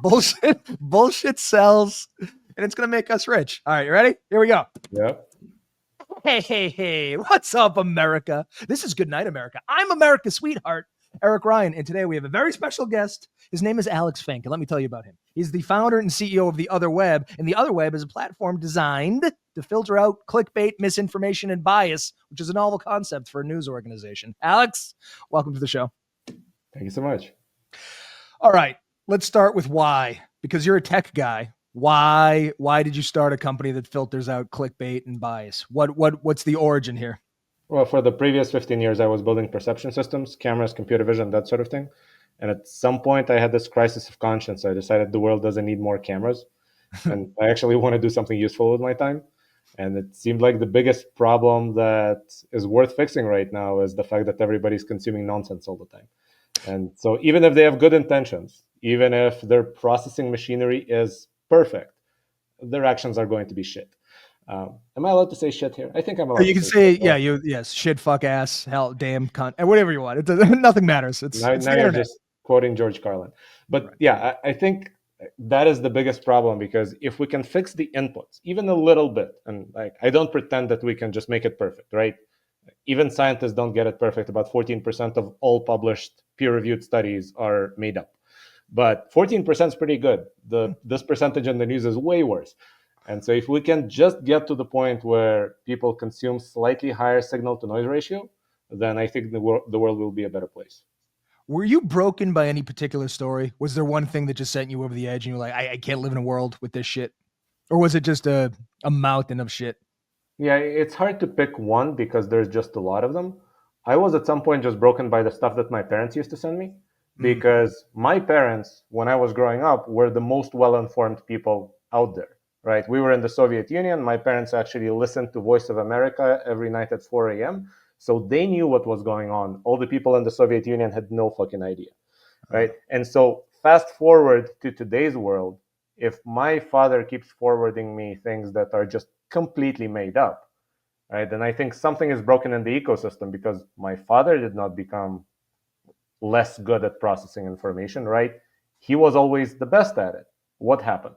Bullshit sells, and it's going to make us rich. All right, you ready? Here we go. Yeah. Hey, what's up, America? This is Goodnight America. I'm America's sweetheart, Eric Ryan, and today we have a very special guest. His name is Alex Fink, and let me tell you about him. He's the founder and CEO of The Otherweb, and The Otherweb is a platform designed to filter out clickbait, misinformation, and bias, which is a novel concept for a news organization. Alex, welcome to the show. Thank you so much. All right, let's start with why, because you're a tech guy. Why did you start a company that filters out clickbait and bias? What's the origin here? Well, for the previous 15 years, I was building perception systems, cameras, computer vision, that sort of thing. And at some point, I had this crisis of conscience. I decided the world doesn't need more cameras. And I actually want to do something useful with my time. And it seemed like the biggest problem that is worth fixing right now is the fact that everybody's consuming nonsense all the time. And so even if they have good intentions, even if their processing machinery is perfect, their actions are going to be shit. Am I allowed to say shit here? I think I'm allowed. You can say, yeah, yes, shit, fuck, ass, hell, damn, cunt, and whatever you want. It doesn't, nothing matters. It's now the you're internet. just quoting George Carlin. But Right. yeah, I think that is the biggest problem, because if we can fix the inputs even a little bit, and like I don't pretend that we can just make it perfect, right? Even scientists don't get it perfect. About 14% of all published peer-reviewed studies are made up. But 14% is pretty good. This percentage in the news is way worse. And so if we can just get to the point where people consume slightly higher signal to noise ratio, then I think the world will be a better place. Were you broken by any particular story? Was there one thing that just sent you over the edge and you were like, I can't live in a world with this shit? Or was it just a mountain of shit? Yeah, it's hard to pick one because there's just a lot of them. I was at some point just broken by the stuff that my parents used to send me, because my parents, when I was growing up, were the most well-informed people out there, right? We were in the Soviet Union. My parents actually listened to Voice of America every night at 4 a.m. So they knew what was going on. All the people in the Soviet Union had no fucking idea, right? And so fast forward to today's world, if my father keeps forwarding me things that are just completely made up, right, then I think something is broken in the ecosystem, because my father did not become less good at processing information, right? He was always the best at it. What happened?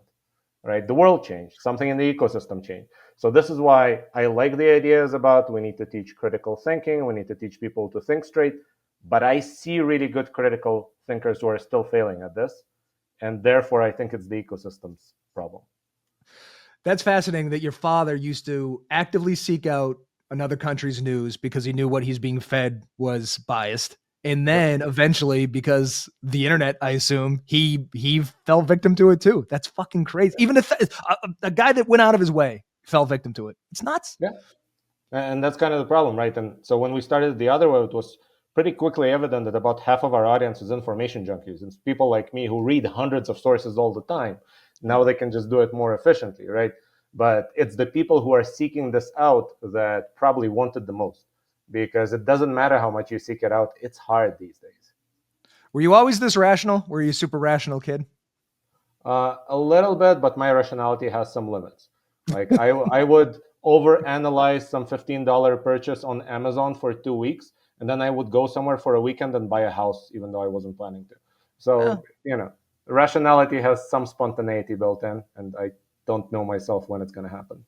Right? The world changed. Something in the ecosystem changed. So this is why I like the ideas about we need to teach critical thinking, we need to teach people to think straight, but I see really good critical thinkers who are still failing at this, and therefore I think it's the ecosystem's problem. That's fascinating that your father used to actively seek out another country's news because he knew what he's being fed was biased. And then eventually, because the internet, I assume, he fell victim to it too. That's fucking crazy. Even a guy that went out of his way fell victim to it. It's nuts. Yeah. And that's kind of the problem, right? And so when we started The Otherweb, it was pretty quickly evident that about half of our audience is information junkies. It's people like me who read hundreds of sources all the time. Now they can just do it more efficiently, right? But it's the people who are seeking this out that probably want it the most, because it doesn't matter how much you seek it out. It's hard these days. Were you always this rational? Were you a super rational kid? A little bit, but my rationality has some limits. Like I would overanalyze some $15 purchase on Amazon for 2 weeks, and then I would go somewhere for a weekend and buy a house, even though I wasn't planning to. So, rationality has some spontaneity built in, and I don't know myself when it's going to happen.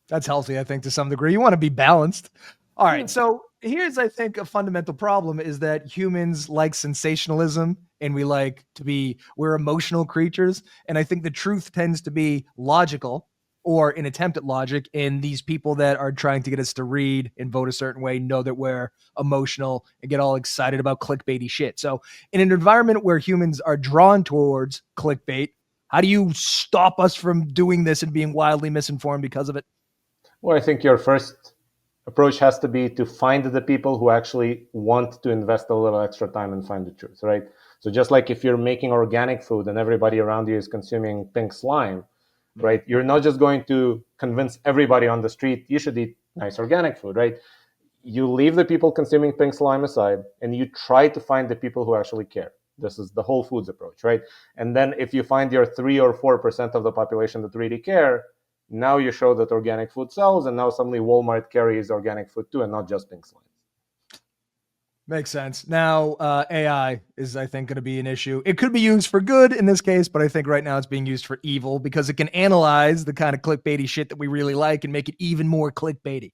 That's healthy, I think, to some degree. You want to be balanced. All Yeah. right. So here's, I think, a fundamental problem is that humans like sensationalism and we're emotional creatures. And I think the truth tends to be logical or an attempt at logic. And these people that are trying to get us to read and vote a certain way know that we're emotional and get all excited about clickbaity shit. So in an environment where humans are drawn towards clickbait, how do you stop us from doing this and being wildly misinformed because of it? Well, I think your first approach has to be to find the people who actually want to invest a little extra time and find the truth, right? So just like if you're making organic food and everybody around you is consuming pink slime, right? You're not just going to convince everybody on the street you should eat nice organic food, right? You leave the people consuming pink slime aside and you try to find the people who actually care. This is the whole foods approach, right? And then if you find your 3 or 4% of the population that really care, now you show that organic food sells, and now suddenly Walmart carries organic food too, and not just pink slime. Makes sense. Now, AI is, I think, going to be an issue. It could be used for good in this case, but I think right now it's being used for evil because it can analyze the kind of clickbaity shit that we really like and make it even more clickbaity.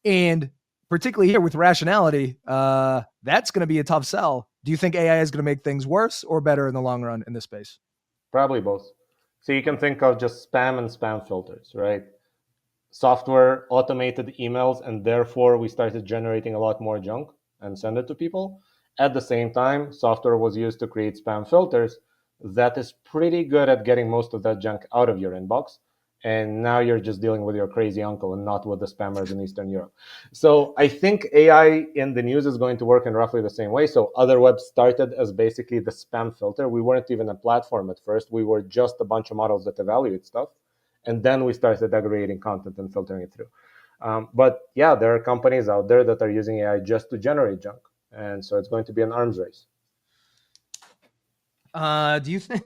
And particularly here with rationality, that's going to be a tough sell. Do you think AI is going to make things worse or better in the long run in this space? Probably both. So you can think of just spam and spam filters, right? Software automated emails, and therefore we started generating a lot more junk and send it to people. At the same time, software was used to create spam filters that is pretty good at getting most of that junk out of your inbox. And now you're just dealing with your crazy uncle and not with the spammers in Eastern Europe. So I think AI in the news is going to work in roughly the same way. So OtherWeb started as basically the spam filter. We weren't even a platform at first. We were just a bunch of models that evaluate stuff. And then we started aggregating content and filtering it through. But yeah, there are companies out there that are using AI just to generate junk. And so it's going to be an arms race. Do you think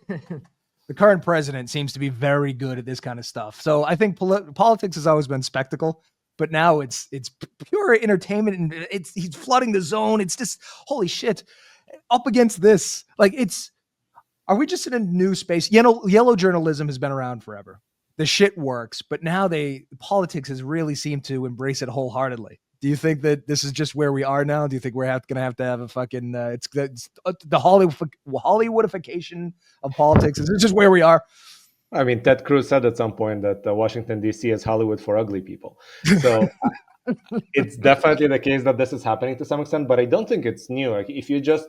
the current president seems to be very good at this kind of stuff? So I think politics has always been spectacle, but now it's pure entertainment, and he's flooding the zone. It's just holy shit. Up against this, like it's are we just in a new space? Yellow journalism has been around forever. The shit works, but now politics has really seemed to embrace it wholeheartedly. Do you think that this is just where we are now? Do you think we're going to have a fucking it's the Hollywoodification of politics? Is this just where we are? I mean, Ted Cruz said at some point that Washington, D.C. is Hollywood for ugly people. So it's definitely the case that this is happening to some extent, but I don't think it's new. Like, if you just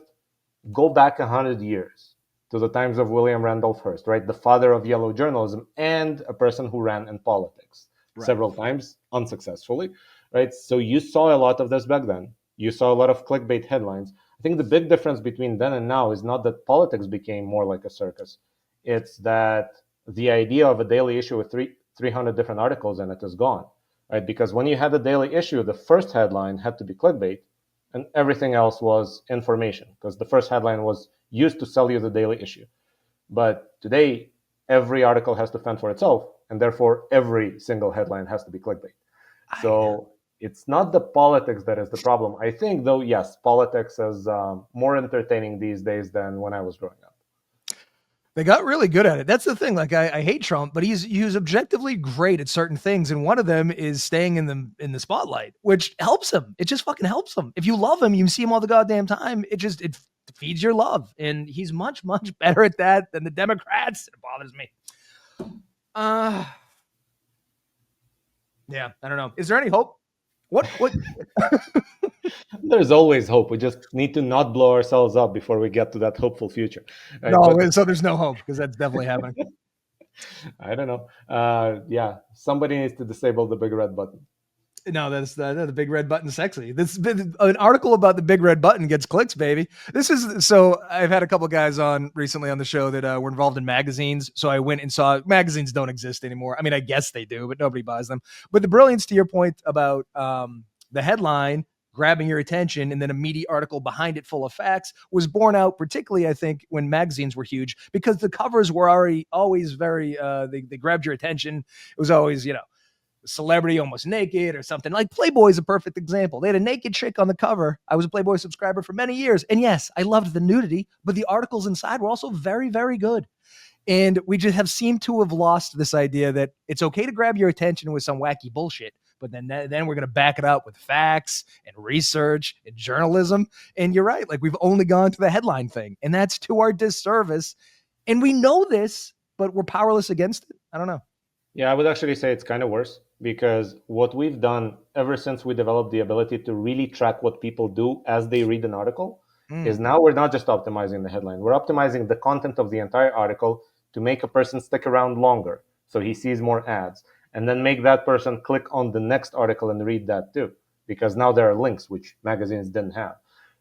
go back 100 years to the times of William Randolph Hearst, right, the father of yellow journalism and a person who ran in politics several times unsuccessfully, right? So you saw a lot of this back then. You saw a lot of clickbait headlines. I think the big difference between then and now is not that politics became more like a circus. It's that the idea of a daily issue with 300 different articles in it is gone, right? Because when you had a daily issue, the first headline had to be clickbait, and everything else was information, because the first headline was used to sell you the daily issue. But today, every article has to fend for itself, and therefore every single headline has to be clickbait. So it's not the politics that is the problem. I think, though, yes, politics is more entertaining these days than when I was growing up. They got really good at it. That's the thing. Like I hate Trump, but he's objectively great at certain things, and one of them is staying in the spotlight, which helps him. It just fucking helps him. If you love him, you see him all the goddamn time. It feeds your love, and he's much better at that than the Democrats. It bothers me. Yeah, I don't know. Is there any hope? What? There's always hope. We just need to not blow ourselves up before we get to that hopeful future. Right? No, but, so there's no hope because that's definitely happening. I don't know. Yeah, somebody needs to disable the big red button. No, that's the big red button sexy. This an article about the big red button gets clicks, baby. This is so I've had a couple guys on recently on the show that were involved in magazines. So I went and saw magazines don't exist anymore. I mean, I guess they do, but nobody buys them. But the brilliance to your point about the headline grabbing your attention and then a meaty article behind it full of facts was borne out, particularly I think when magazines were huge because the covers were always very they grabbed your attention. It was always celebrity almost naked or something. Like Playboy is a perfect example. They had a naked chick on the cover. I was a Playboy subscriber for many years. And yes, I loved the nudity, but the articles inside were also very, very good. And we just have seemed to have lost this idea that it's okay to grab your attention with some wacky bullshit, but then we're going to back it up with facts and research and journalism. And you're right. Like we've only gone to the headline thing, and that's to our disservice. And we know this, but we're powerless against it. I don't know. Yeah, I would actually say it's kind of worse because what we've done ever since we developed the ability to really track what people do as they read an article is now we're not just optimizing the headline, we're optimizing the content of the entire article to make a person stick around longer so he sees more ads and then make that person click on the next article and read that too, because now there are links which magazines didn't have.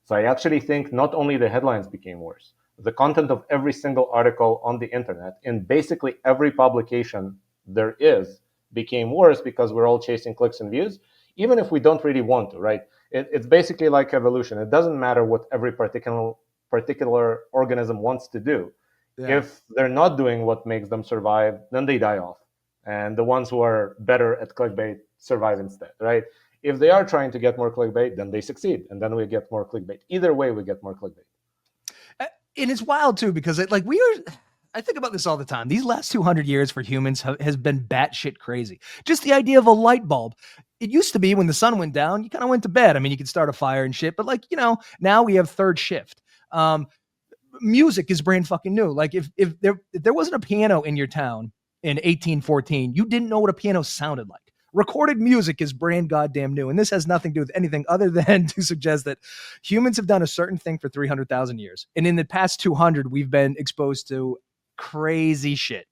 So I actually think not only the headlines became worse, the content of every single article on the internet in basically every publication there is became worse because we're all chasing clicks and views, even if we don't really want to, right? It's basically like evolution. It doesn't matter what every particular organism wants to do. Yeah. If they're not doing what makes them survive, then they die off. And the ones who are better at clickbait survive instead, right? If they are trying to get more clickbait, then they succeed, and then we get more clickbait. Either way, we get more clickbait. And it's wild too, because I think about this all the time. These last 200 years for humans has been batshit crazy. Just the idea of a light bulb. It used to be when the sun went down, you kind of went to bed. I mean, you could start a fire and shit, but now we have third shift. Music is brand fucking new. Like if there wasn't a piano in your town in 1814, you didn't know what a piano sounded like. Recorded music is brand goddamn new. And this has nothing to do with anything other than to suggest that humans have done a certain thing for 300,000 years. And in the past 200, we've been exposed to crazy shit.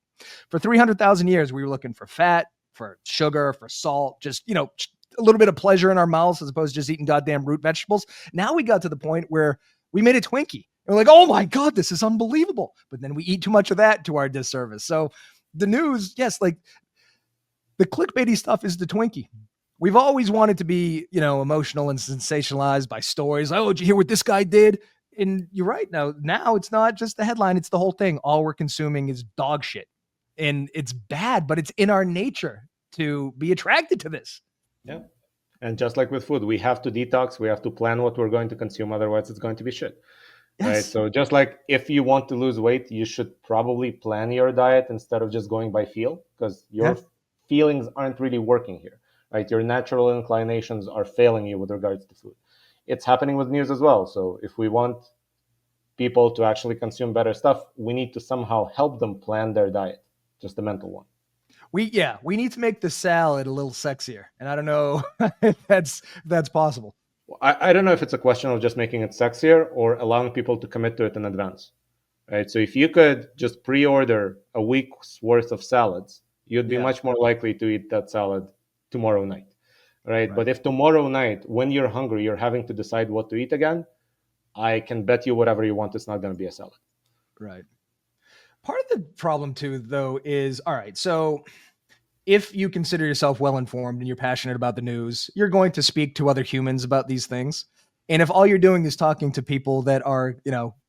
For 300,000 years, we were looking for fat, for sugar, for salt, just, a little bit of pleasure in our mouths as opposed to just eating goddamn root vegetables. Now we got to the point where we made a Twinkie. And we're like, oh my God, this is unbelievable. But then we eat too much of that to our disservice. So the news, yes, like the clickbaity stuff is the Twinkie. We've always wanted to be, emotional and sensationalized by stories. Oh, did you hear what this guy did? And you're right. Now it's not just the headline, it's the whole thing. All we're consuming is dog shit. And it's bad, but it's in our nature to be attracted to this. Yeah. And just like with food, we have to detox, we have to plan what we're going to consume, otherwise it's going to be shit. Yes. Right. So just like if you want to lose weight, you should probably plan your diet instead of just going by feel, because your feelings aren't really working here. Right. Your natural inclinations are failing you with regards to food. It's happening with news as well. So if we want people to actually consume better stuff, we need to somehow help them plan their diet, just the mental one. We need to make the salad a little sexier. And I don't know if that's possible. I don't know if it's a question of just making it sexier or allowing people to commit to it in advance. Right. So if you could just pre-order a week's worth of salads, you'd be much more likely to eat that salad tomorrow night. Right. But if tomorrow night, when you're hungry, you're having to decide what to eat again, I can bet you whatever you want, it's not going to be a salad. Right. Part of the problem too, though, is all right. So if you consider yourself well-informed and you're passionate about the news, you're going to speak to other humans about these things. And if all you're doing is talking to people that are,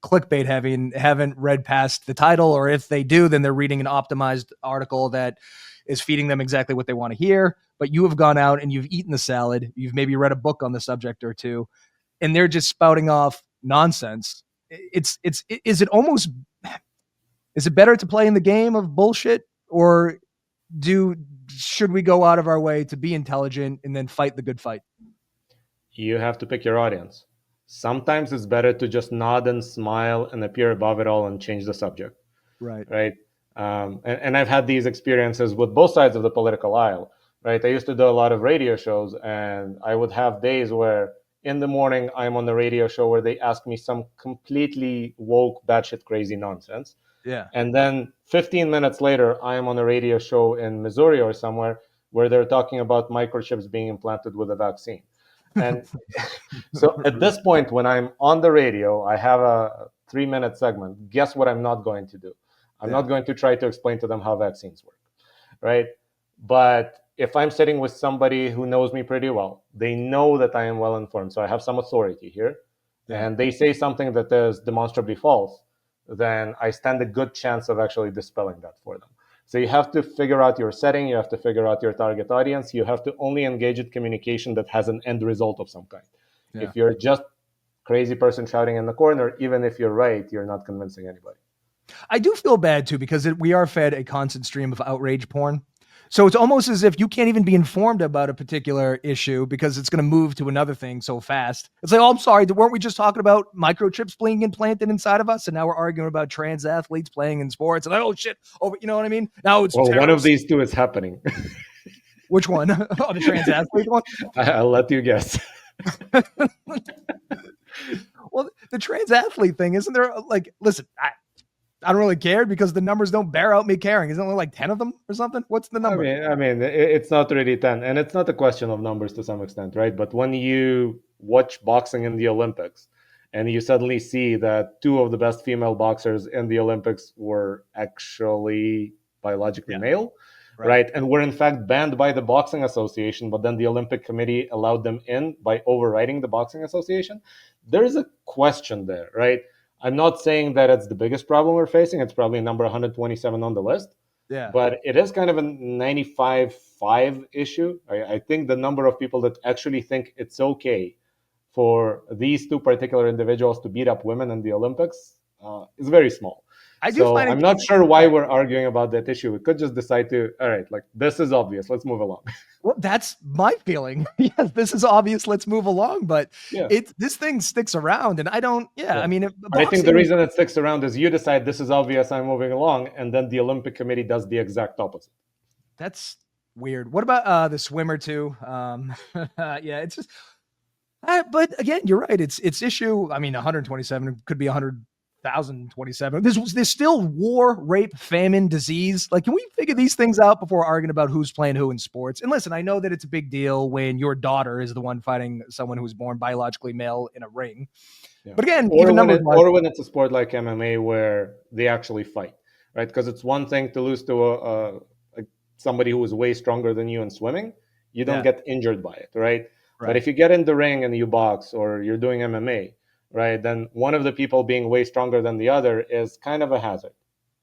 clickbait heavy and haven't read past the title, or if they do, then they're reading an optimized article that is feeding them exactly what they want to hear. But you have gone out and you've eaten the salad. You've maybe read a book on the subject or two, and they're just spouting off nonsense. Is it better to play in the game of bullshit, or should we go out of our way to be intelligent and then fight the good fight? You have to pick your audience. Sometimes it's better to just nod and smile and appear above it all and change the subject. Right. And I've had these experiences with both sides of the political aisle. Right. I used to do a lot of radio shows, and I would have days where in the morning I'm on the radio show where they ask me some completely woke, batshit crazy nonsense. Yeah. And then 15 minutes later, I am on a radio show in Missouri or somewhere where they're talking about microchips being implanted with a vaccine. And so at this point, when I'm on the radio, I have a 3-minute segment. Guess what I'm not going to do? I'm not going to try to explain to them how vaccines work, right? But if I'm sitting with somebody who knows me pretty well, they know that I am well informed, so I have some authority here, and they say something that is demonstrably false, then I stand a good chance of actually dispelling that for them. So you have to figure out your setting, you have to figure out your target audience, you have to only engage in communication that has an end result of some kind. Yeah. If you're just crazy person shouting in the corner, even if you're right, you're not convincing anybody. I do feel bad too, because we are fed a constant stream of outrage porn. So it's almost as if you can't even be informed about a particular issue because it's going to move to another thing so fast. It's like, oh, I'm sorry, weren't we just talking about microchips being implanted inside of us? And now we're arguing about trans athletes playing in sports. And oh, shit. Oh, you know what I mean? Now it's one of these two is happening. Which one? Oh, the trans athlete one? I'll let you guess. Well, the trans athlete thing, isn't there? Like, listen, I don't really care because the numbers don't bear out me caring. Isn't it only like 10 of them or something? What's the number? I mean, it's not really 10, and it's not a question of numbers to some extent, right? But when you watch boxing in the Olympics and you suddenly see that 2 of the best female boxers in the Olympics were actually biologically male, right? And were in fact banned by the Boxing Association, but then the Olympic Committee allowed them in by overriding the Boxing Association. There's a question there, right? I'm not saying that it's the biggest problem we're facing. It's probably number 127 on the list. Yeah. but it is kind of a 95-5 issue. I think the number of people that actually think it's okay for these two particular individuals to beat up women in the Olympics is very small. I do So find I'm it. not sure why Yeah. we're arguing about that issue. We could just decide to, all right, like this is obvious. Let's move along. Well, that's my feeling. Yes, this is obvious. Let's move along. But Yeah. this thing sticks around, and I don't. Yeah, I Yeah. mean, But I think the boxing. reason it sticks around is you decide this is obvious, I'm moving along, and then the Olympic Committee does the exact opposite. That's weird. What about the swimmer too? Yeah, it's just. But again, you're right. It's issue. I mean, 127 could be 100,027. There's still war, rape, famine, disease. Like, can we figure these things out before arguing about who's playing who in sports? And listen, I know that it's a big deal when your daughter is the one fighting someone who was born biologically male in a ring. Yeah. But again, Or even when numbers it wise, or when it's a sport like MMA where they actually fight, right? Because it's one thing to lose to a somebody who is way stronger than you in swimming. You don't yeah, get injured by it, right? But right. if you get in the ring and you box or you're doing MMA, right, then one of the people being way stronger than the other is kind of a hazard.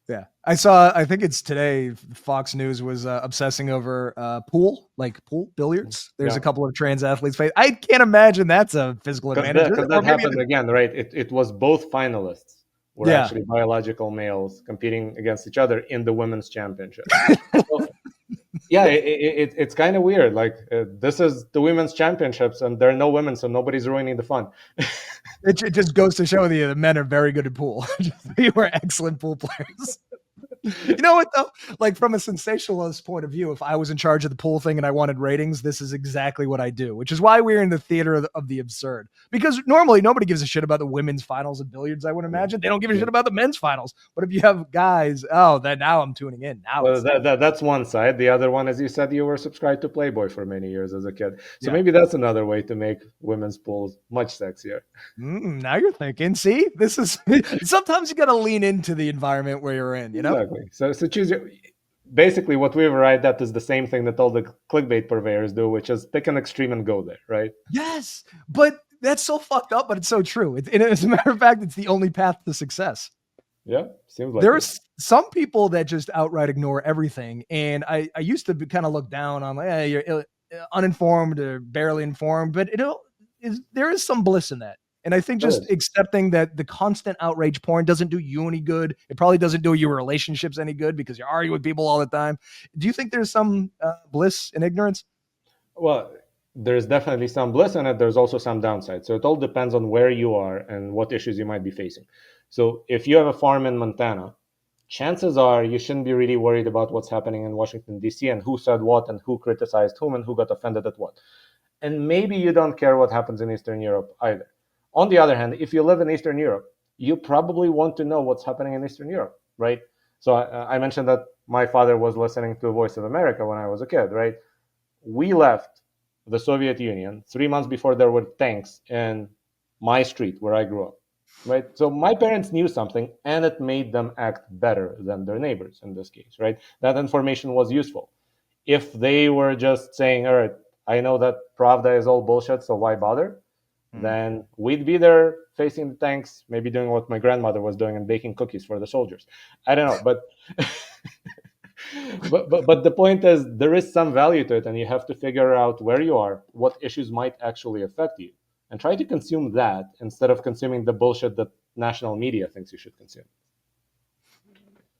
Yeah. I saw, I think it's today, Fox News was obsessing over pool, like pool billiards. There's a Yeah. couple of trans athletes. I can't imagine that's a physical advantage. Because Or that maybe, happened again, right? It was both finalists were yeah. actually biological males competing against each other in the women's championship. So, yeah, it's kind of weird. Like this is the women's championships, and there are no women, so nobody's ruining the fun. It just goes to show you the men are very good at pool. They were excellent pool players. You know what though? Like from a sensationalist point of view, if I was in charge of the pool thing and I wanted ratings, this is exactly what I do. Which is why we're in the theater of the absurd. Because normally nobody gives a shit about the women's finals of billiards. I would Yeah, imagine they don't give a yeah. shit about the men's finals. But if you have guys, oh, then now I'm tuning in. Now Well, it's that's one side. The other one, as you said, you were subscribed to Playboy for many years as a kid. So yeah. maybe that's another way to make women's pools much sexier. Now you're thinking. See, this is sometimes you got to lean into the environment where you're in. You know. Exactly. So choose your. Basically, what we've arrived at is the same thing that all the clickbait purveyors do, which is pick an extreme and go there, right? Yes, but that's so fucked up, but it's so true. As a matter of fact, it's the only path to success. Yeah, seems like it. There's some people that just outright ignore everything, and I used to kind of look down on like, hey, you're uninformed or barely informed, but there is some bliss in that. And I think There just is. accepting that the constant outrage porn doesn't do you any good. It probably doesn't do your relationships any good because you're arguing with people all the time. Do you think there's some bliss in ignorance? Well, there's definitely some bliss in it. There's also some downside. So it all depends on where you are and what issues you might be facing. So if you have a farm in Montana, chances are you shouldn't be really worried about what's happening in Washington, D.C. and who said what and who criticized whom and who got offended at what. And maybe you don't care what happens in Eastern Europe either. On the other hand, if you live in Eastern Europe, you probably want to know what's happening in Eastern Europe, right? So I mentioned that my father was listening to Voice of America when I was a kid, right? We left the Soviet Union 3 months before there were tanks in my street where I grew up, right? So my parents knew something and it made them act better than their neighbors in this case, right? That information was useful. If they were just saying, all right, I know that Pravda is all bullshit, so why bother? Mm. Then we'd be there facing the tanks, maybe doing what my grandmother was doing and baking cookies for the soldiers. I don't know, but but the point is there is some value to it, and you have to figure out where you are, what issues might actually affect you, and try to consume that instead of consuming the bullshit that national media thinks you should consume.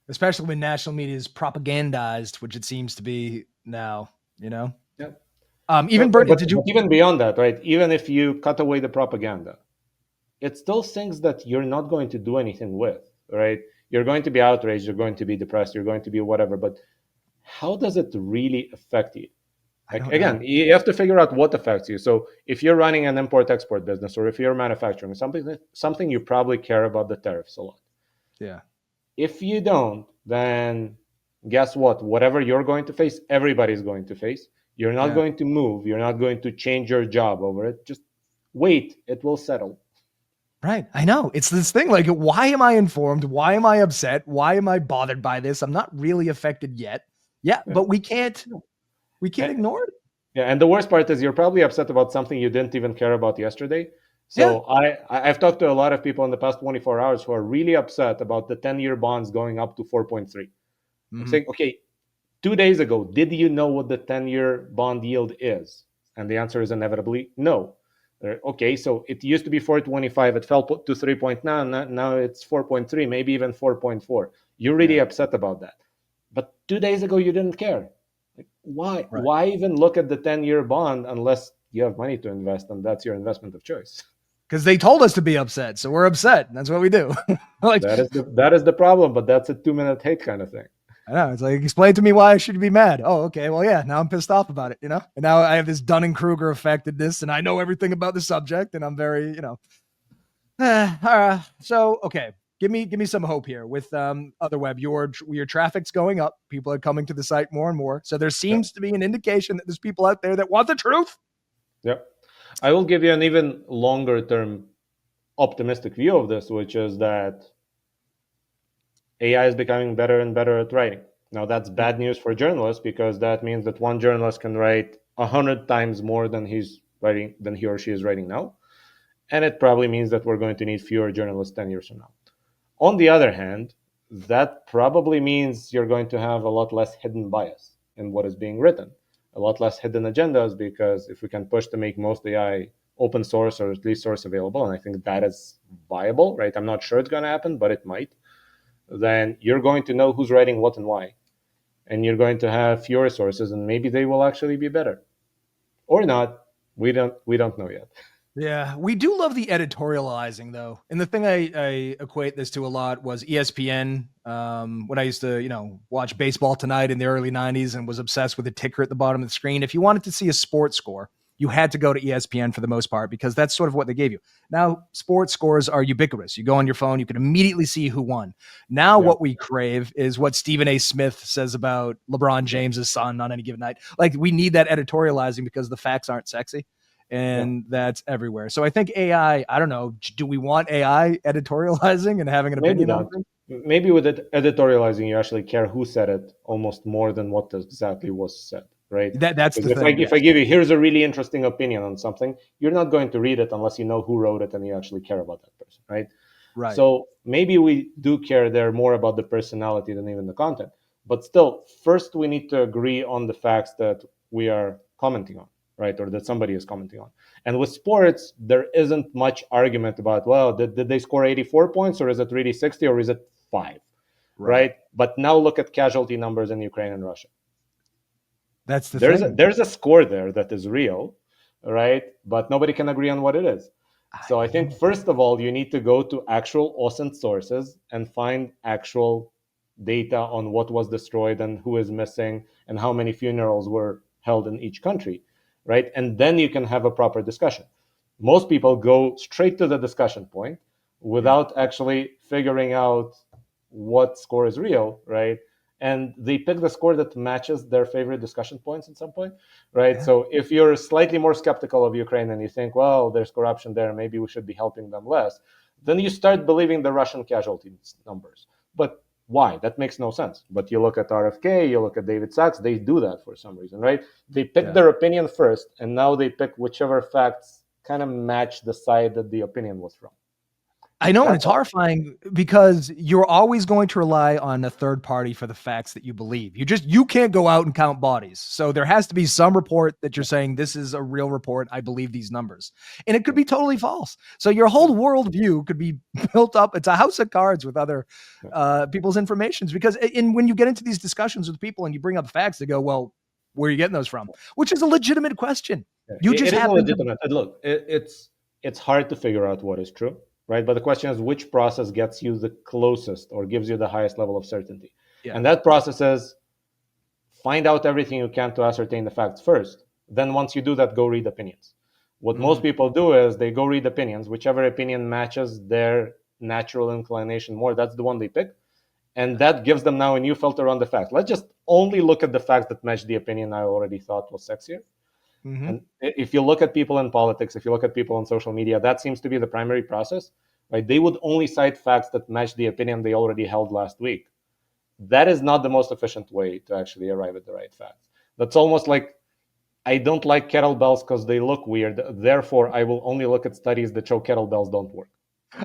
Especially when national media is propagandized, which it seems to be now. You know. Yeah. Even Bernie, did But you? even beyond that, right? Even if you cut away the propaganda, it's still things that you're not going to do anything with, right? You're going to be outraged, you're going to be depressed, you're going to be whatever, but how does it really affect you? I Like don't again, know. you have to figure out what affects you. So if you're running an import-export business or if you're manufacturing something you probably care about the tariffs a lot. Yeah. If you don't, then guess what? Whatever you're going to face, everybody's going to face. You're not Yeah. going to move. You're not going to change your job over it. Just wait. It will settle. Right. I know. It's this thing like, why am I informed? Why am I upset? Why am I bothered by this? I'm not really affected yet. Yeah, Yeah. but we can't And, ignore it. yeah, and the worst part is you're probably upset about something you didn't even care about yesterday. Yeah. So I've talked to a lot of people in the past 24 hours who are really upset about the 10-year bonds going up to 4.3. I'm Hmm. saying, okay, 2 days ago, did you know what the 10-year bond yield is? And the answer is inevitably no. Okay, so it used to be 4.25, it fell to 3.9, now it's 4.3, maybe even 4.4. You're really Yeah. upset about that. But 2 days ago, you didn't care. Like, why? Right. Why even look at the 10-year bond unless you have money to invest and that's your investment of choice? Because they told us to be upset, so we're upset. And that's what we do. Like, That is the problem, but that's a 2-minute hate kind of thing. I know. It's like, explain to me why I should be mad. Oh, okay. Well, yeah. Now I'm pissed off about it, you know? And now I have this Dunning Kruger effectedness and I know everything about the subject and I'm very, you know. So, okay. Give me some hope here with Otherweb. Your traffic's going up. People are coming to the site more and more. So there Yep. seems to be an indication that there's people out there that want the truth. Yep. I will give you an even longer term optimistic view of this, which is that AI is becoming better and better at writing. Now, that's Yeah. bad news for journalists because that means that one journalist can write 100 times more than he or she is writing now, and it probably means that we're going to need fewer journalists 10 years from now. On the other hand, that probably means you're going to have a lot less hidden bias in what is being written, a lot less hidden agendas, because if we can push to make most AI open source or at least source available, and I think that is viable, right? I'm not sure it's going to happen, but it might. Then you're going to know who's writing what and why, and you're going to have fewer sources, and maybe they will actually be better, or not. We don't know yet. Yeah, we do love the editorializing though. And the thing I equate this to a lot was ESPN. When I used to, watch baseball tonight in the early 90s and was obsessed with the ticker at the bottom of the screen. If you wanted to see a sports score, you had to go to ESPN for the most part because that's sort of what they gave you. Now, sports scores are ubiquitous. You go on your phone, you can immediately see who won. Now, Yeah, what we crave is what Stephen A. Smith says about LeBron yeah, James's son on any given night. Like, we need that editorializing because the facts aren't sexy yeah. and that's everywhere. So I think AI, I don't know, do we want AI editorializing and having an Maybe opinion on not. things? Maybe with editorializing, you actually care who said it almost more than what exactly was said, right? That's Because the if I thing. if I Yes. give you here's a really interesting opinion on something, you're not going to read it unless you know who wrote it and you actually care about that person, right? Right. So maybe we do care there more about the personality than even the content. But still, first we need to agree on the facts that we are commenting on, right? Or that somebody is commenting on. And with sports, there isn't much argument about, well, did they score 84 points or is it really 60 or is it 5, Right. right? But now look at casualty numbers in Ukraine and Russia. That's the There's a, thing. there's a score there that is real, right? But nobody can agree on what it is. So I think Yeah. first of all, you need to go to actual OSINT sources and find actual data on what was destroyed and who is missing and how many funerals were held in each country, right? And then you can have a proper discussion. Most people go straight to the discussion point Yeah. without actually figuring out what score is real, right? And they pick the score that matches their favorite discussion points at some point, right? Yeah. So if you're slightly more skeptical of Ukraine and you think, well, there's corruption there, maybe we should be helping them less, then you start believing the Russian casualty numbers. But why? That makes no sense. But you look at RFK, you look at David Sachs, they do that for some reason, right? They pick Yeah. their opinion first, and now they pick whichever facts kind of match the side that the opinion was from. I know, and That's it's all. horrifying because you're always going to rely on a third party for the facts that you believe. You can't go out and count bodies. So there has to be some report that you're Yeah, saying this is a real report. I believe these numbers. And it could yeah, be totally false. So your yeah, whole worldview could be built up. It's a house of cards with other yeah. people's informations. Because when you get into these discussions with people and you bring up facts, they go, well, where are you getting those from? Which is a legitimate question. Yeah, You just it is a happen to. legitimate. And look, it's hard to figure out what is true, right? But the question is, which process gets you the closest or gives you the highest level of certainty? Yeah. And that process is find out everything you can to ascertain the facts first. Then once you do that, go read opinions. What most Mhm. people do is they go read opinions, whichever opinion matches their natural inclination more. That's the one they pick, and that gives them now a new filter on the facts. Let's just only look at the facts that match the opinion I already thought was sexier. Mhm. And if you look at people in politics, if you look at people on social media, that seems to be the primary process, right? They would only cite facts that match the opinion they already held last week. That is not the most efficient way to actually arrive at the right facts. That's almost like I don't like kettlebells because they look weird. Therefore, I will only look at studies that show kettlebells don't work.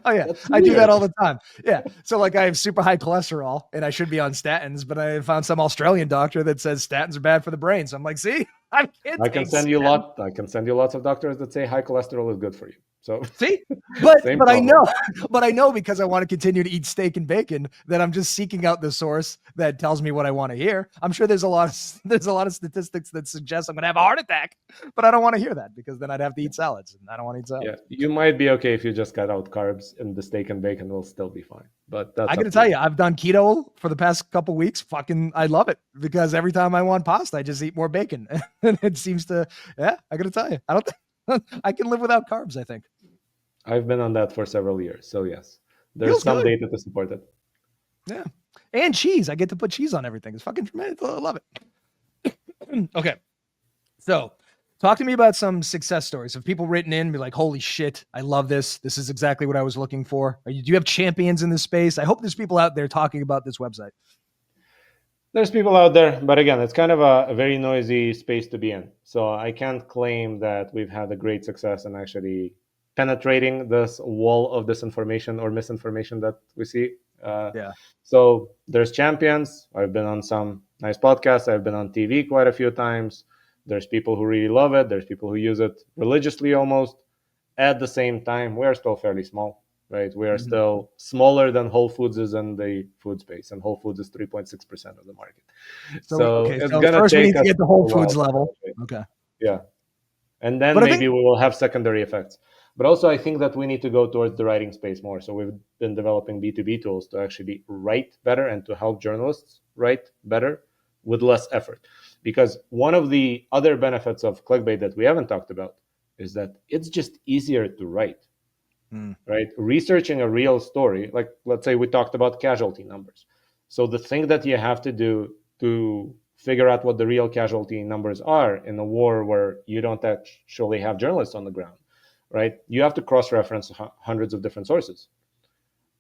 Oh yeah, That's I do that weird. all the time. Yeah, so like I have super high cholesterol and I should be on statins, but I found some Australian doctor that says statins are bad for the brain. So I'm like, see, I can't I can take send you statins. I can send you lots of doctors that say high cholesterol is good for you. So See, but same but I problem. know, but I know because I want to continue to eat steak and bacon that I'm just seeking out the source that tells me what I want to hear. I'm sure there's a lot of statistics that suggest I'm going to have a heart attack, but I don't want to hear that because then I'd have to eat salads, and I don't want to eat Yeah, salads. you might be okay if you just cut out carbs, and the steak and bacon will still be fine. But I that's got up to to tell you. you, I've done keto for the past couple weeks. Fucking, I love it because every time I want pasta, I just eat more bacon, and it seems to. Yeah, I got to tell you, I don't. I can live without carbs. I think I've been on that for several years, so yes, there's feels some good. data to support it. Yeah, and cheese. I get to put cheese on everything. It's fucking tremendous. I love it. Okay, so talk to me about some success stories of people written in, be like, "Holy shit, I love this. This is exactly what I was looking for." Do you have champions in this space? I hope there's people out there talking about this website. There's people out there, but again, it's kind of a very noisy space to be in. So I can't claim that we've had a great success in actually penetrating this wall of disinformation or misinformation that we see. Uh, Yeah. so there's champions. I've been on some nice podcasts. I've been on TV quite a few times. There's people who really love it. There's people who use it religiously almost. At the same time, we are still fairly small, right? We are Mhm. still smaller than Whole Foods is in the food space, and Whole Foods is 3.6% of the market. So So okay, it's so gonna first we take need to us get the a Whole while Foods to level. penetrate. Okay. Yeah, and then But I think maybe we will have secondary effects. But also, I think that we need to go towards the writing space more. So we've been developing B2B tools to actually write better and to help journalists write better with less effort. Because one of the other benefits of clickbait that we haven't talked about is that it's just easier to write, mm, right? Researching a real story, like let's say we talked about casualty numbers. So the thing that you have to do to figure out what the real casualty numbers are in a war where you don't actually have journalists on the ground, right? You have to cross-reference hundreds of different sources.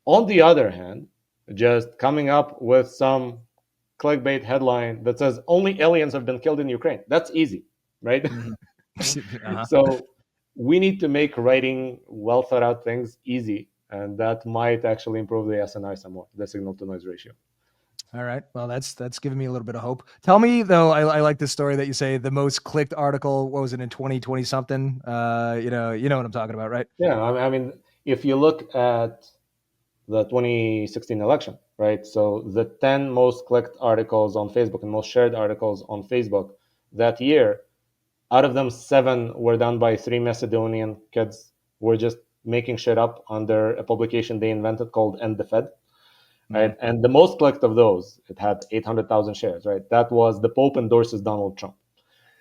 On the other hand, just coming up with some clickbait headline that says only aliens have been killed in Ukraine, that's easy, right? mhm. Uh-huh. So we need to make writing well thought out things easy, and that might actually improve the SNI somewhat, the signal to noise ratio. All right. Well, that's giving me a little bit of hope. Tell me though, I like this story that you say the most clicked article. What was it in 2020 something? You know what I'm talking about, right? Yeah, I mean, if you look at the 2016 election, right? So the 10 most clicked articles on Facebook and most shared articles on Facebook that year, out of them, 7 were done by 3 Macedonian kids who were just making shit up under a publication they invented called End the Fed. Mhm. Right? And the most clicked of those, it had 800,000 shares, right? That was the Pope endorses Donald Trump.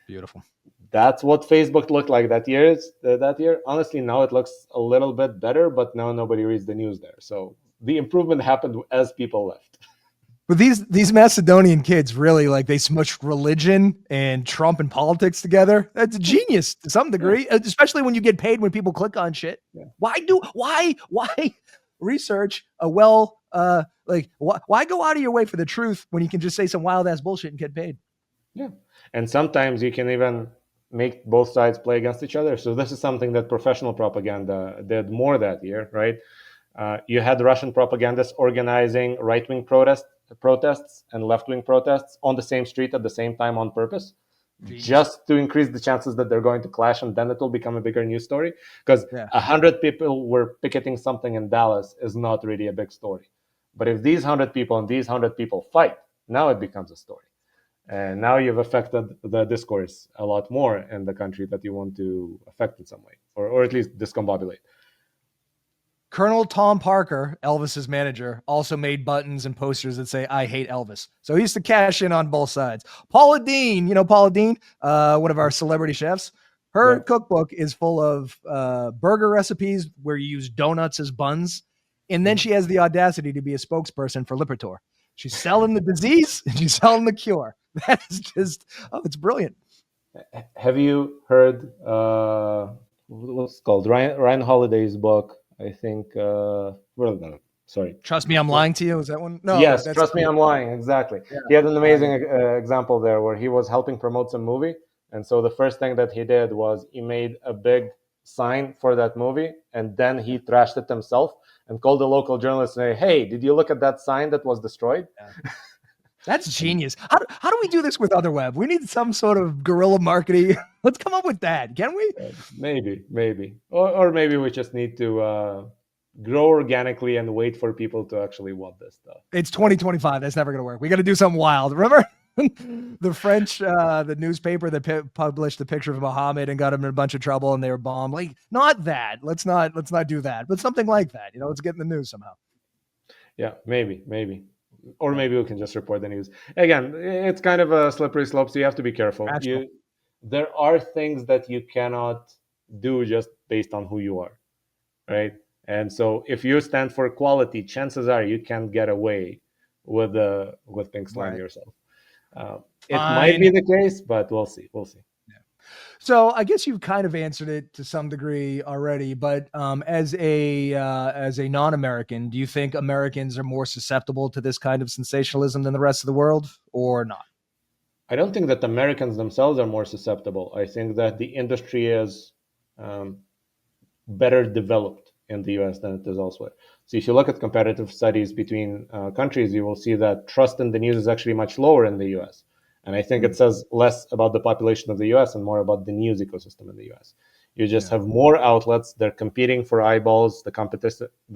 Beautiful. That's what Facebook looked like that year. That year, honestly, now it looks a little bit better, but now nobody reads the news there. So the improvement happened as people left. But these Macedonian kids really like they smushed religion and Trump and politics together. That's genius to some Yeah, degree, especially when you get paid when people click on shit. yeah, Why research a well like why go out of your way for the truth when you can just say some wild ass bullshit and get paid? yeah. And sometimes you can even make both sides play against each other. So this is something that professional propaganda did more that year, right? You had Russian propagandists organizing right-wing protests and left-wing protests on the same street at the same time on purpose, Genius. just to increase the chances that they're going to clash, and then it will become a bigger news story. Because Yeah. 100 people were picketing something in Dallas is not really a big story, but if these 100 people and these 100 people fight, now it becomes a story. And now you've affected the discourse a lot more in the country that you want to affect in some way, or at least discombobulate. Colonel Tom Parker, Elvis's manager, also made buttons and posters that say "I hate Elvis." So he used to cash in on both sides. Paula Dean, you know Paula Dean, one of our celebrity chefs. Yeah. Her cookbook is full of burger recipes where you use donuts as buns, and then Mhm. she has the audacity to be a spokesperson for Lipitor. She's selling the disease and she's selling the cure. That is just it's brilliant. Have you heard what's it called Ryan Holiday's book? I think. Well, no, sorry. Trust me, I'm lying to you. Is that one? No, Yes, that's trust me, I'm lying. Exactly. yeah. He had an Yeah. amazing example there where he was helping promote some movie, and so the first thing that he did was he made a big sign for that movie, and then he trashed it himself and called the local journalist and say, "Hey, did you look at that sign that was destroyed?" Yeah. That's genius. How do we do this with Otherweb? We need some sort of guerrilla marketing. Let's come up with that, can we? Maybe, or maybe we just need to grow organically and wait for people to actually want this stuff. It's 2025. That's never going to work. We got to do something wild. Remember the French, the newspaper that published the picture of Muhammad and got him in a bunch of trouble, and they were bombed. Like, not that. Let's not do that, but something like that. Let's get in the news somehow. Yeah, maybe, or maybe we can just report the news. Again, it's kind of a slippery slope, so you have to be careful. There are things that you cannot do just based on who you are, right? And so if you stand for quality, chances are you can't get away with pink slime yourself. It might be the case, but we'll see. So I guess you've kind of answered it to some degree already, but as a non-American, do you think Americans are more susceptible to this kind of sensationalism than the rest of the world, or not? I don't think that Americans themselves are more susceptible. I think that the industry is better developed in the US than it is elsewhere. So if you look at comparative studies between countries, you will see that trust in the news is actually much lower in the US. And I think it says less about the population of the US and more about the news ecosystem in the US. You just have more outlets, they're competing for eyeballs, the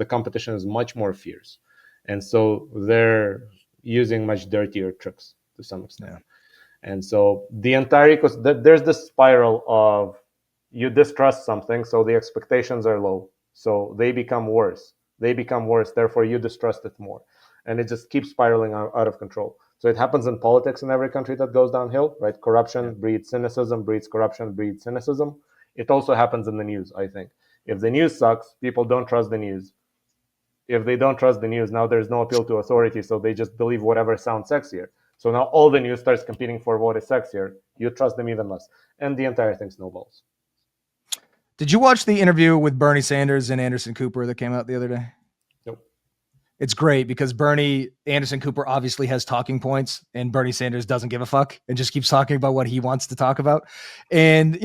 competition is much more fierce. And so they're using much dirtier tricks to some extent. And so the entire ecosystem, there's this spiral of you distrust something, so the expectations are low. So they become worse. Therefore you distrust it more. And it just keeps spiraling out of control. So it happens in politics in every country that goes downhill, right? Corruption breeds cynicism, breeds corruption, breeds cynicism. It also happens in the news, I think. If the news sucks, people don't trust the news. If they don't trust the news, now there's no appeal to authority, so they just believe whatever sounds sexier. So now all the news starts competing for what is sexier. You trust them even less. And the entire thing snowballs. Did you watch the interview with Bernie Sanders and Anderson Cooper that came out the other day? Nope. It's great because Anderson Cooper obviously has talking points and Bernie Sanders doesn't give a fuck and just keeps talking about what he wants to talk about. And,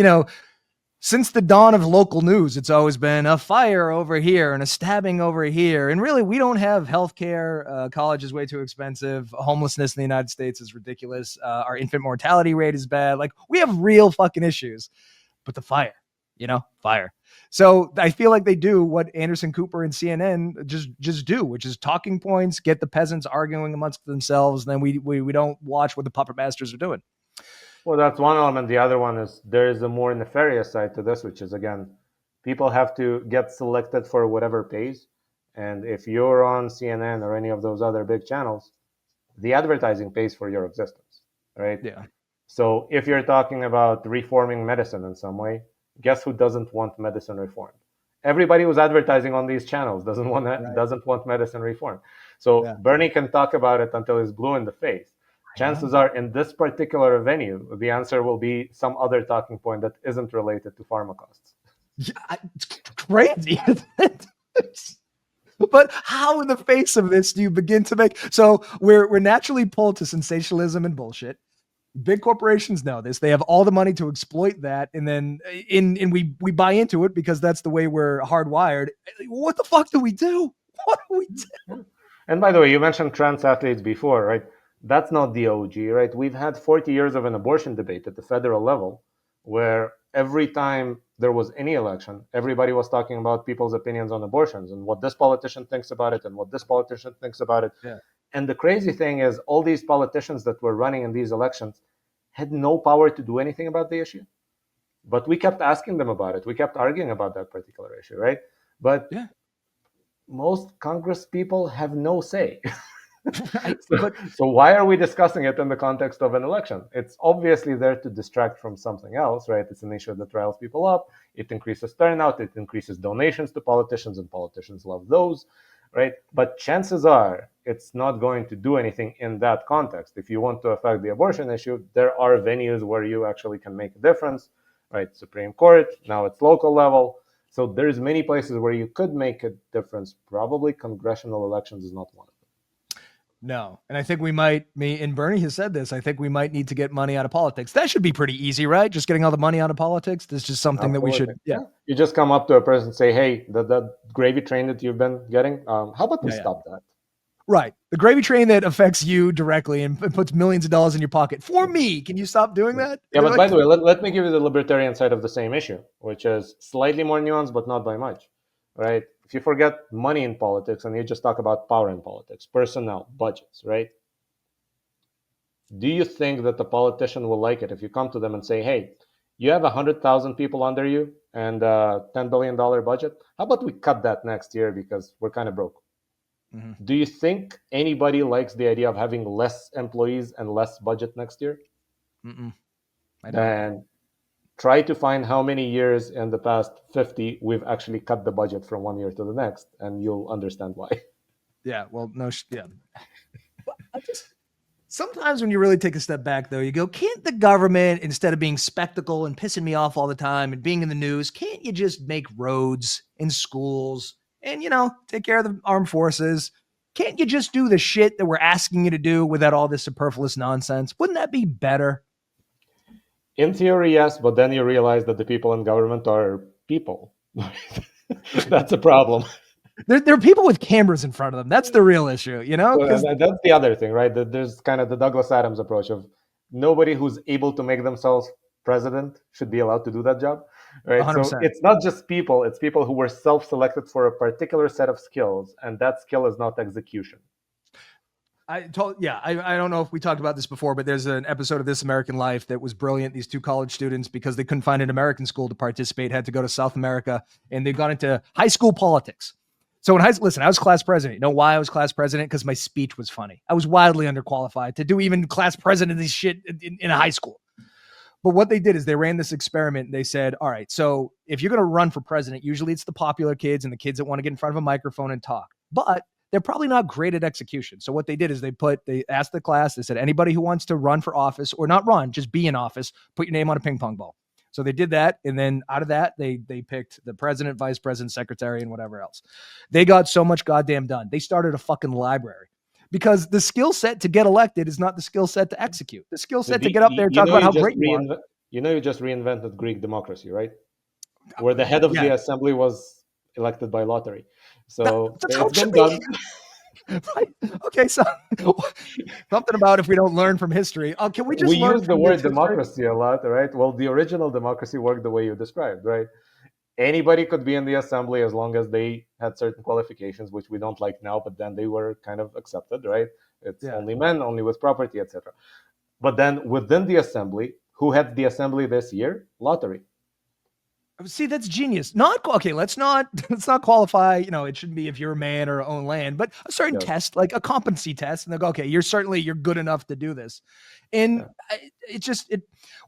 since the dawn of local news, it's always been a fire over here and a stabbing over here. And really, we don't have healthcare. College is way too expensive. Homelessness in the United States is ridiculous. Our infant mortality rate is bad. Like, we have real fucking issues. But the fire. Fire. So I feel like they do what Anderson Cooper and CNN just do, which is talking points, get the peasants arguing amongst themselves, and then we don't watch what the puppet masters are doing. Well, that's one element. The other one is there is a more nefarious side to this, which is, again, people have to get selected for whatever pays. And if you're on CNN or any of those other big channels, the advertising pays for your existence, right? Yeah. So if you're talking about reforming medicine in some way, guess who doesn't want medicine reformed? Everybody who's advertising on these channels doesn't want medicine reformed. So Bernie can talk about it until he's blue in the face. Chances are, in this particular venue, the answer will be some other talking point that isn't related to pharma costs. Yeah, it's crazy. But how in the face of this do you begin to make... So we're naturally pulled to sensationalism and bullshit. Big corporations know this. They have all the money to exploit that, and then we buy into it because that's the way we're hardwired. What the fuck do we do? What do we do? And by the way, you mentioned trans athletes before, right? That's not the OG, right? We've had 40 years of an abortion debate at the federal level where every time there was any election, everybody was talking about people's opinions on abortions and what this politician thinks about it and what this politician thinks about it. Yeah. And the crazy thing is all these politicians that were running in these elections had no power to do anything about the issue. But we kept asking them about it. We kept arguing about that particular issue, right? But most Congress people have no say. So why are we discussing it in the context of an election? It's obviously there to distract from something else, right? It's an issue that riles people up. It increases turnout. It increases donations to politicians, and politicians love those, right? But chances are it's not going to do anything in that context. If you want to affect the abortion issue, there are venues where you actually can make a difference, right? Supreme Court, now it's local level. So there's many places where you could make a difference. Probably congressional elections is not one of them. No. And I think we might, me and Bernie has said this, I think we might need to get money out of politics. That should be pretty easy, right? Just getting all the money out of politics. This is just something that we Absolutely. should, yeah. Yeah. You just come up to a person and say, hey, that gravy train that you've been getting, how about we Yeah, yeah. stop that? Right. The gravy train that affects you directly and puts millions of dollars in your pocket for me. Can you stop doing that? Yeah, And they're but by like, the way, let me give you the libertarian side of the same issue, which is slightly more nuanced, but not by much, right? If you forget money in politics and you just talk about power in politics, personnel, budgets, right? Do you think that the politician will like it if you come to them and say, hey, you have 100,000 people under you and a $10 billion budget? How about we cut that next year because we're kind of broke? mm-hmm. Do you think anybody likes the idea of having less employees and less budget next year? I don't. Then try to find how many years in the past 50 we've actually cut the budget from one year to the next, and you'll understand why. Yeah. Well, no, yeah. I just, sometimes when you really take a step back, though, you go, can't the government, instead of being spectacle and pissing me off all the time and being in the news, can't you just make roads and schools and, take care of the armed forces? Can't you just do the shit that we're asking you to do without all this superfluous nonsense? Wouldn't that be better? In theory, yes, but then you realize that the people in government are people. That's a problem. There are people with cameras in front of them. That's the real issue, So because that's the other thing, right? There's kind of the Douglas Adams approach of nobody who's able to make themselves president should be allowed to do that job, right? So 100%. it's not just people, it's people who were self-selected for a particular set of skills, and that skill is not execution. I don't know if we talked about this before, but there's an episode of This American Life that was brilliant. These two college students, because they couldn't find an American school to participate, had to go to South America, and they got into high school politics. So listen, I was class president. You know why I was class president? Because my speech was funny. I was wildly underqualified to do even class president of this shit in a high school. But what they did is they ran this experiment. And they said, all right, so if you're going to run for president, usually it's the popular kids and the kids that want to get in front of a microphone and talk. But they're probably not great at execution. So what they did is they asked the class, they said, anybody who wants to run for office, or not run, just be in office, put your name on a ping pong ball. So they did that. And then out of that, they picked the president, vice president, secretary, and whatever else. They got so much goddamn done. They started a fucking library. Because the skill set to get elected is not the skill set to execute. The skill set to get up there and talk about how great you are. You just reinvented Greek democracy, right? Where the head of the assembly was elected by lottery. So it's been done. Right. Okay, so something about if we don't learn from history. Can we just use the word democracy a lot, right? Well, the original democracy worked the way you described, right? Anybody could be in the assembly as long as they had certain qualifications, which we don't like now, but then they were kind of accepted, right? It's only men, only with property, etc. But then within the assembly, who had the assembly this year? Lottery. See, that's genius. Let's not qualify. It shouldn't be if you're a man or own land, but a certain test, like a competency test, and they'll go, okay, you're good enough to do this. And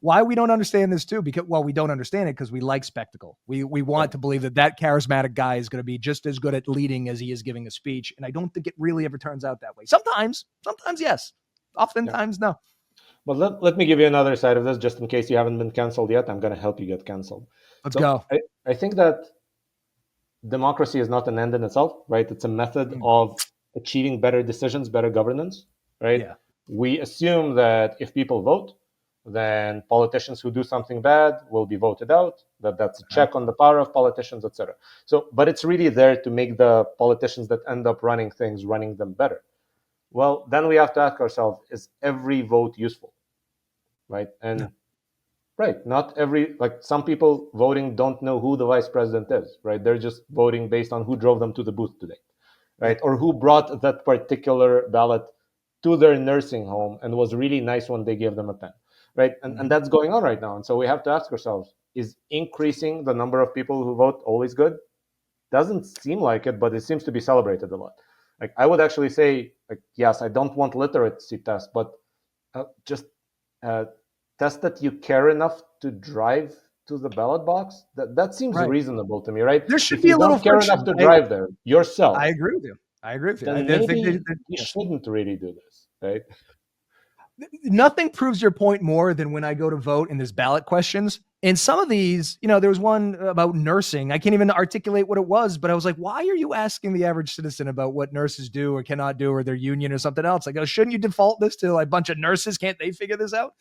why we don't understand this too, because we don't understand it because we like spectacle. We want to believe that charismatic guy is going to be just as good at leading as he is giving a speech, and I don't think it really ever turns out that way. Sometimes yes, oftentimes no. Well, let me give you another side of this, just in case you haven't been canceled yet. I'm going to help you get canceled. Let's go. I think that democracy is not an end in itself, right? It's a method of achieving better decisions, better governance, right? Yeah. We assume that if people vote, then politicians who do something bad will be voted out, that's a check on the power of politicians, etc. So, but it's really there to make the politicians that end up running things, running them better. Well, then we have to ask ourselves, is every vote useful? Right? And right, not some people voting don't know who the vice president is, right? They're just voting based on who drove them to the booth today, right? Or who brought that particular ballot to their nursing home and was really nice when they gave them a pen, right? And that's going on right now. And so we have to ask ourselves, is increasing the number of people who vote always good? Doesn't seem like it, but it seems to be celebrated a lot. Like I would actually say, yes, I don't want literacy tests, but just test that you care enough to drive to the ballot box. That seems reasonable to me, right? There should be a little care enough to drive there yourself. I agree with you. Then maybe you shouldn't really do this, right? Nothing proves your point more than when I go to vote and there's ballot questions. And some of these, there was one about nursing. I can't even articulate what it was, but I was like, why are you asking the average citizen about what nurses do or cannot do or their union or something else? Like, oh, shouldn't you default this to like a bunch of nurses? Can't they figure this out?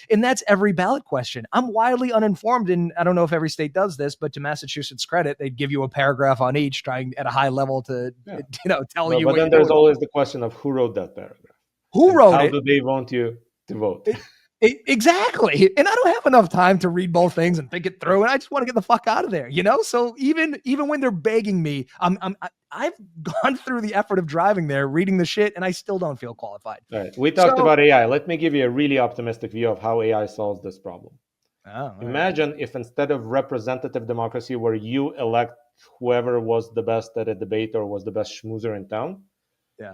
And that's every ballot question. I'm wildly uninformed. And I don't know if every state does this, but to Massachusetts' credit, they'd give you a paragraph on each, trying at a high level to, tell you but what then you're there's doing. always the question of who wrote that paragraph. Who And wrote how it? do they want you to vote? Exactly. And I don't have enough time to read both things and think it through. And I just want to get the fuck out of there, So even when they're begging me, I've gone through the effort of driving there, reading the shit, and I still don't feel qualified. All right. We talked about AI. Let me give you a really optimistic view of how AI solves this problem. Imagine if instead of representative democracy, where you elect whoever was the best at a debate or was the best schmoozer in town,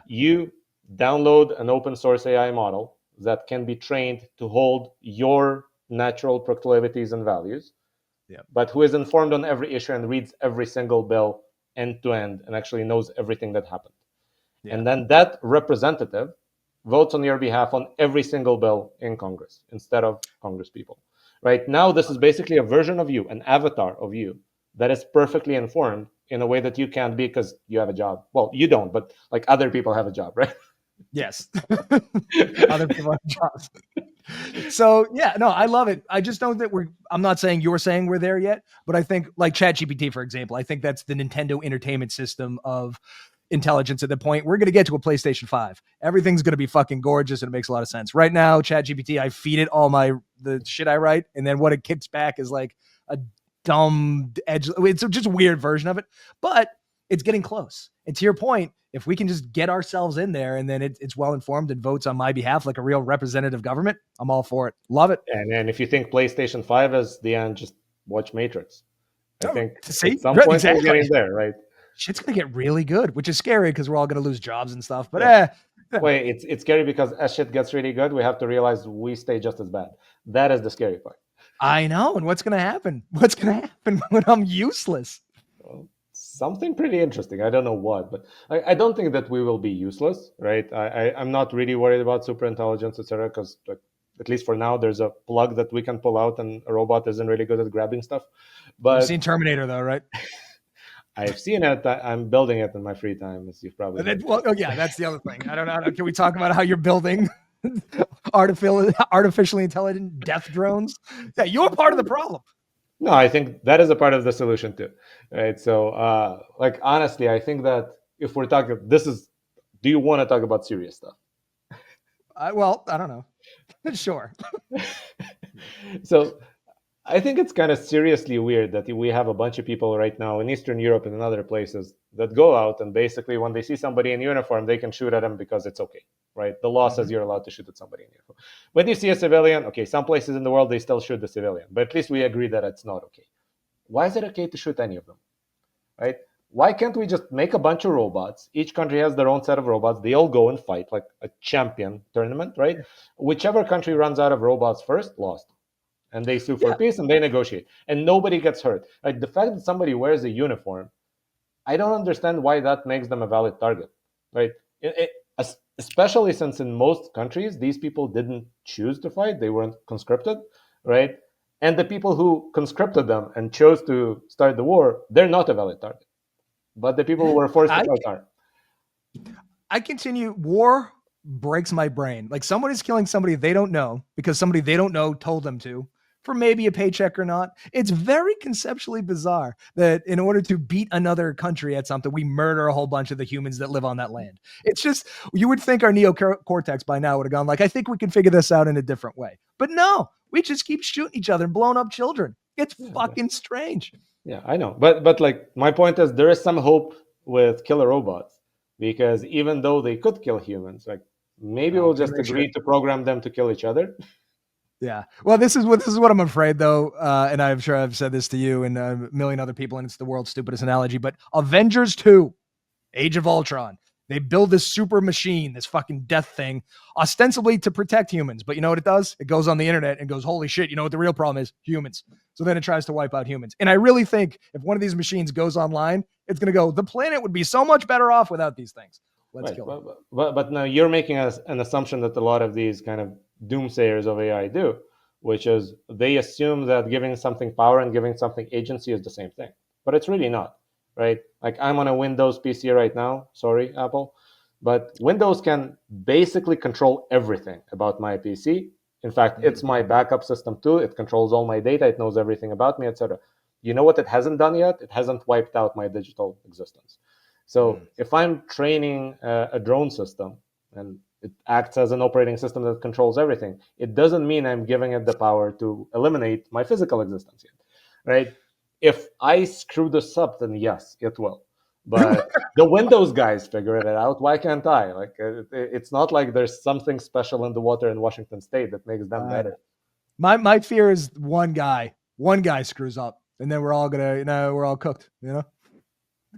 you download an open source AI model that can be trained to hold your natural proclivities and values, but who is informed on every issue and reads every single bill end to end and actually knows everything that happened. And then that representative votes on your behalf on every single bill in Congress instead of Congress people. Right now, this is basically a version of you, an avatar of you that is perfectly informed in a way that you can't be because you have a job. Well, you don't, but like other people have a job, right? Yes. Other people have jobs. So I love it. I just don't that I'm not saying you're saying we're there yet, but I think like ChatGPT, for example, I think that's the Nintendo Entertainment System of intelligence at the point we're going to get to a PlayStation 5. Everything's going to be fucking gorgeous and it makes a lot of sense. Right now, ChatGPT, I feed it all the shit I write, and then what it kicks back is like a dumb edge. It's just a weird version of it, but it's getting close. And to your point, if we can just get ourselves in there and then it's well informed and votes on my behalf like a real representative government, I'm all for it. Love it. And if you think PlayStation 5 is the end, just watch Matrix. I think at some point we're getting there, right? Shit's gonna get really good, which is scary because we're all gonna lose jobs and stuff. But wait, it's scary because as shit gets really good, we have to realize we stay just as bad. That is the scary part. I know. And what's gonna happen? What's gonna happen when I'm useless? Well, something pretty interesting. I don't know what, but I don't think that we will be useless, right? I'm not really worried about super intelligence, etc. Because at least for now, there's a plug that we can pull out, and a robot isn't really good at grabbing stuff. But you've seen Terminator, though, right? I've seen it. I'm building it in my free time, as you've probably. That's the other thing. I don't know. Can we talk about how you're building artificially intelligent death drones? Yeah, you're part of the problem. No, I think that is a part of the solution too, right? So, honestly, I think that if we're talking, do you want to talk about serious stuff? I don't know. Sure. So, I think it's kind of seriously weird that we have a bunch of people right now in Eastern Europe and in other places that go out and basically when they see somebody in uniform, they can shoot at them because it's okay, right? The law says you're allowed to shoot at somebody in uniform. When you see a civilian, okay, some places in the world, they still shoot the civilian, but at least we agree that it's not okay. Why is it okay to shoot any of them, right? Why can't we just make a bunch of robots? Each country has their own set of robots. They all go and fight like a champion tournament, right? Whichever country runs out of robots first, lost. And they sue for peace and they negotiate. And nobody gets hurt. Like the fact that somebody wears a uniform, I don't understand why that makes them a valid target, right? Especially since in most countries, these people didn't choose to fight. They weren't conscripted, right? And the people who conscripted them and chose to start the war, they're not a valid target. But the people who were forced to fight are. I continue. War breaks my brain. Like somebody's killing somebody they don't know because somebody they don't know told them to, for maybe a paycheck or not. It's very conceptually bizarre that in order to beat another country at something, we murder a whole bunch of the humans that live on that land. It's just, you would think our neocortex by now would have gone like, I think we can figure this out in a different way. But no, we just keep shooting each other and blowing up children. It's fucking strange. Yeah, I know. But like my point is there is some hope with killer robots because even though they could kill humans, like maybe we'll just agree to program them to kill each other. Yeah. Well, this is what I'm afraid, though, and I'm sure I've said this to you and a million other people, and it's the world's stupidest analogy, but Avengers 2, Age of Ultron, they build this super machine, this fucking death thing, ostensibly to protect humans. But you know what it does? It goes on the internet and goes, holy shit, you know what the real problem is? Humans. So then it tries to wipe out humans. And I really think if one of these machines goes online, it's going to go, the planet would be so much better off without these things. Let's Right. kill them. But now you're making an assumption that a lot of these kind of doomsayers of AI do, which is they assume that giving something power and giving something agency is the same thing. But it's really not, right? Like I'm on a Windows PC right now. Sorry, Apple. But Windows can basically control everything about my PC. In fact, it's my backup system too. It controls all my data. It knows everything about me, etc. You know what it hasn't done yet? It hasn't wiped out my digital existence. So if I'm training a drone system and it acts as an operating system that controls everything, it doesn't mean I'm giving it the power to eliminate my physical existence yet, right? If I screw this up, then yes, it will. But the Windows guys figured it out. Why can't I? Like, it's not like there's something special in the water in Washington State that makes them better. My fear is one guy screws up, and then we're all gonna, we're all cooked. What's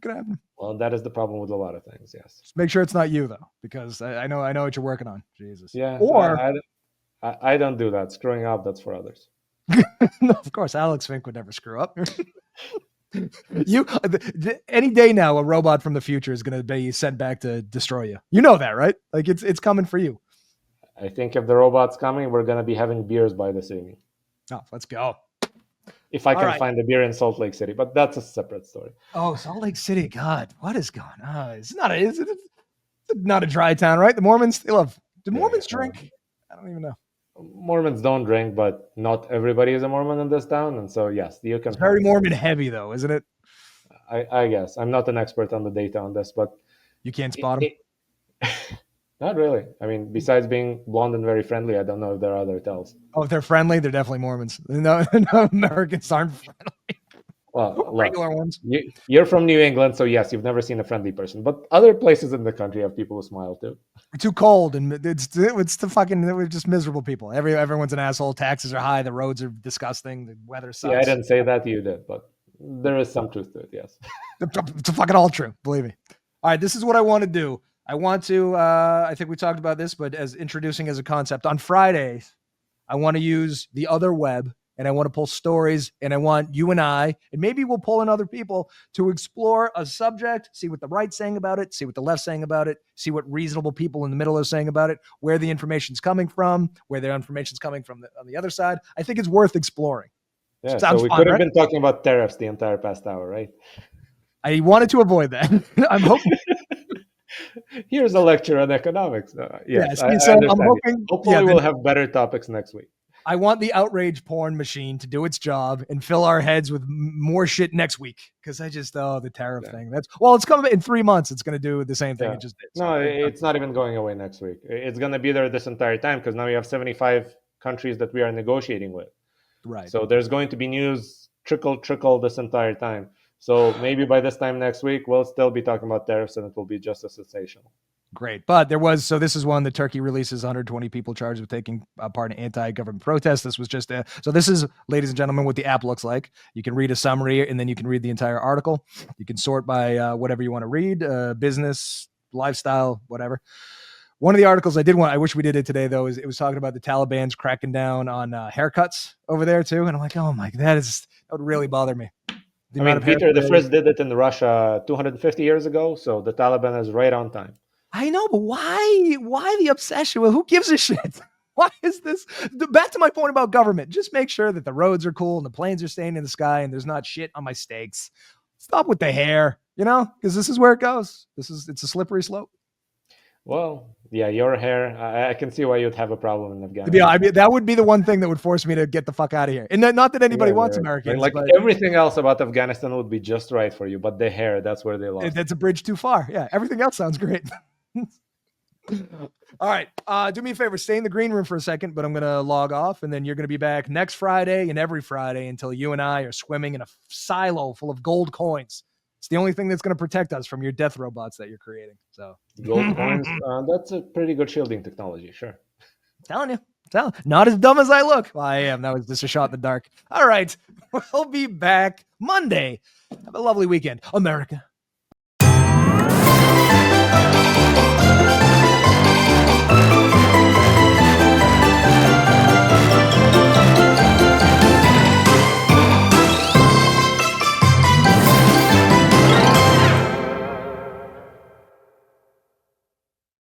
gonna happen? Well, that is the problem with a lot of things. Yes. Just make sure it's not you though, because I know what you're working on. Jesus. Yeah. Or I don't do that. Screwing up, that's for others. no, of course, Alex Fink would never screw up. You any day now, a robot from the future is going to be sent back to destroy you. You know that, right? Like it's coming for you. I think if the robot's coming, we're going to be having beers by this evening. Oh, let's go. If I can find a beer in Salt Lake City, but that's a separate story. Oh, Salt Lake City. God, what is going on? It's not a dry town, right? The Mormons, they love. Do Mormons drink? I don't even know. Mormons don't drink, but not everybody is a Mormon in this town, and so yes, you can. It's very Mormon heavy, though, isn't it? I guess I'm not an expert on the data on this, but you can't spot them. Not really. I mean, besides being blonde and very friendly, I don't know if there are other tells. Oh, if they're friendly, they're definitely Mormons. No, Americans aren't friendly. Well, regular ones. You're from New England, so yes, you've never seen a friendly person. But other places in the country have people who smile too. We're too cold, and it's the fucking. We're just miserable people. Everyone's an asshole. Taxes are high. The roads are disgusting. The weather sucks. Yeah, I didn't say that. You did, but there is some truth to it. Yes, it's fucking all true. Believe me. All right, this is what I want to do. I want to. I think we talked about this, but as introducing as a concept on Fridays, I want to use the other web. And I want to pull stories, and I want you and I, and maybe we'll pull in other people to explore a subject, see what the right's saying about it, see what the left's saying about it, see what reasonable people in the middle are saying about it, where the information's coming from, where the information's coming from on the other side. I think it's worth exploring. Yeah, so we could have been talking about tariffs the entire past hour, right? I wanted to avoid that. I'm hoping. Here's a lecture on economics. Yes, I so understand. I'm hoping. Hopefully, we'll have better topics next week. I want the outrage porn machine to do its job and fill our heads with more shit next week. Because I just, the tariff thing. It's coming in 3 months. It's going to do the same thing it just did. So no, it's not even going away next week. It's going to be there this entire time because now we have 75 countries that we are negotiating with. Right. So there's going to be news trickle this entire time. So maybe by this time next week, we'll still be talking about tariffs and it will be just as sensational. Great. But this is one that Turkey releases 120 people charged with taking part in anti-government protests. This was just so this is, ladies and gentlemen, what the app looks like. You can read a summary and then you can read the entire article. You can sort by whatever you want to read, business, lifestyle, whatever. One of the articles I wish we did it today though, is it was talking about the Taliban's cracking down on haircuts over there too. And I'm like, oh my, that would really bother me. I mean, Peter the First did it in Russia 250 years ago. So the Taliban is right on time. I know, but why the obsession? Well, who gives a shit? Why is this? Back to my point about government. Just make sure that the roads are cool and the planes are staying in the sky and there's not shit on my steaks. Stop with the hair, because this is where it goes. It's a slippery slope. Well, yeah, your hair, I can see why you'd have a problem in Afghanistan. Yeah, I mean, that would be the one thing that would force me to get the fuck out of here. And not that anybody wants Americans. Like everything else about Afghanistan would be just right for you, but the hair, that's where they lost. That's a bridge too far. Yeah, everything else sounds great. All right. Do me a favor, stay in the green room for a second, but I'm going to log off and then you're going to be back next Friday and every Friday until you and I are swimming in a silo full of gold coins. It's the only thing that's going to protect us from your death robots that you're creating. So gold coins, that's a pretty good shielding technology. Sure. Telling you. Not as dumb as I look. Well, I am. That was just a shot in the dark. All right. We'll be back Monday. Have a lovely weekend, America.